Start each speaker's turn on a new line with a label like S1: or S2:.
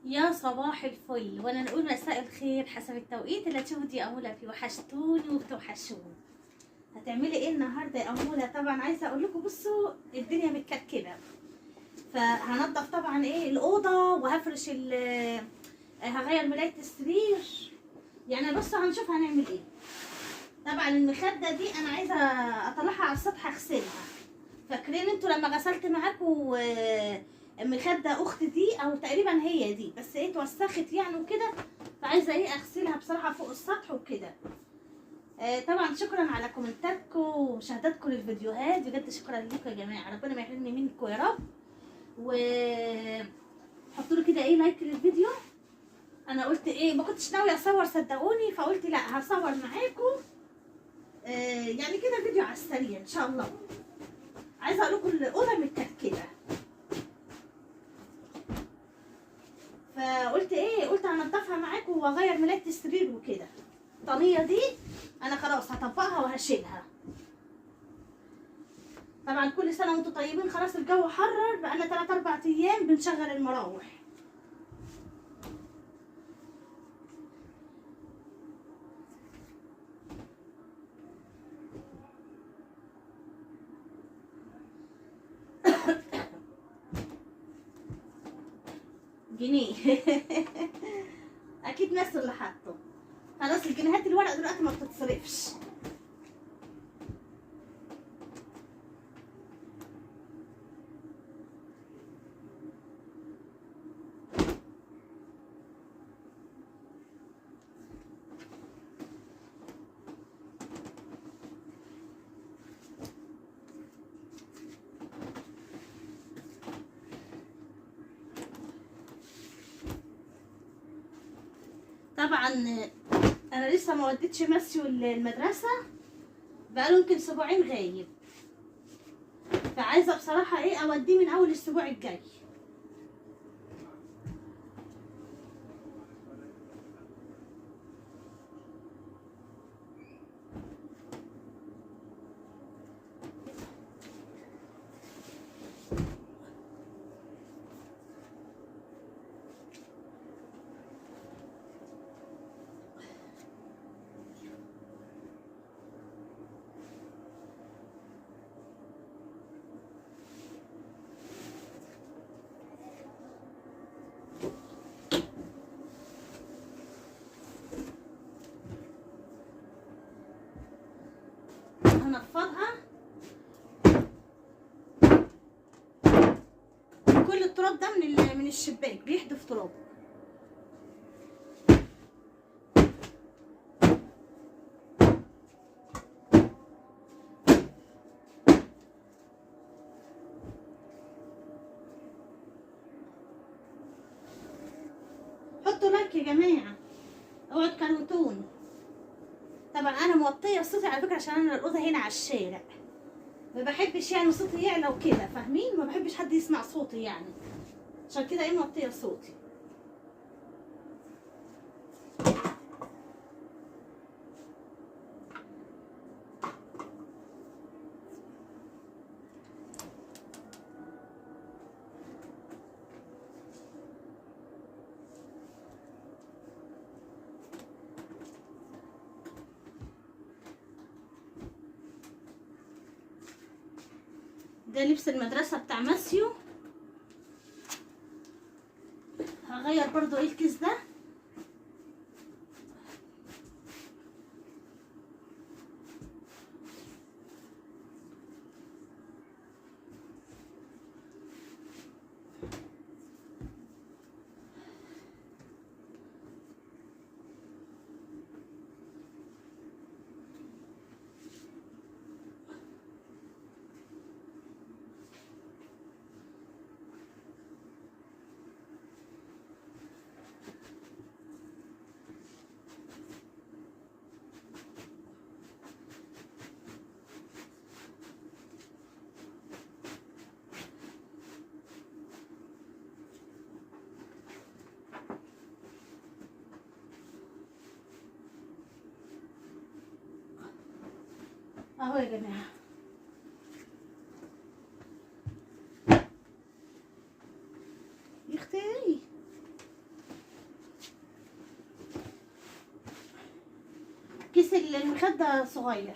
S1: يا صباح الفل، وانا نقول مساء الخير حسب التوقيت اللي تشوفوا دي اموله فيه. وحشتوني وبتوحشوني. هتعملي ايه النهارده يا اموله؟ طبعا عايزه اقول لكم بصوا الدنيا متكركبه، فهنضف طبعا ايه الاوضه وهفرش هغير ملايه السرير. يعني بصوا هنشوف هنعمل ايه. طبعا المخده دي انا عايزه اطلعها على السطح اغسلها. فاكرين انتوا لما غسلت معاكم مخده اخت دي او تقريبا هي دي، بس ايه اتوسخت يعني وكده، فعايزه ايه اغسلها بصراحه فوق السطح وكده. طبعا شكرا على كومنتاتكم ومشاهداتكم للفيديوهات، بجد شكرا لكم يا جماعه، ربنا ما يحرمني منكم يا رب. و حطوا لي كده ايه لايك للفيديو. انا قلت ايه ما كنتش ناويه اصور صدقوني، فقلت لا هصور معاكم يعني كده فيديو على السريع ان شاء الله. عايزه اقول لكم الاوضه متكركبه، فقلت ايه قلت هنضفها معاكم واغير ملايه السرير وكده. الطانيه دي انا خلاص هطبقها وهشيلها. طبعا كل سنه وانتم طيبين، خلاص الجو حرر بقالنا 3 4 ايام بنشغل المراوح. جنيه اكيد ناس اللي حاطه. خلاص الجنيهات الورق دلوقتي ما بتتصرفش. طبعا انا لسه ما وديتش ماسيو المدرسه، بقاله يمكن اسبوعين غايب، فعايزه بصراحه ايه اوديه من اول الاسبوع الجاي. هنفضها. كل التراب ده من الشباك بيحدف تراب. حطوا لايك يا جماعه، اوعوا تكروتوني. طبعا انا موطيه صوتي على فكره عشان انا الاوضه هنا على الشارع، ما بحبش يعني صوتي يعلى وكده، فاهمين؟ ما بحبش حد يسمع صوتي يعني، عشان كده ايه موطيه صوتي. ده لبس المدرسه بتاع ماسيو، هغير برضو ايه الكيس ده. اهو يا جماعه، يا اختي كيس المخدة صغير.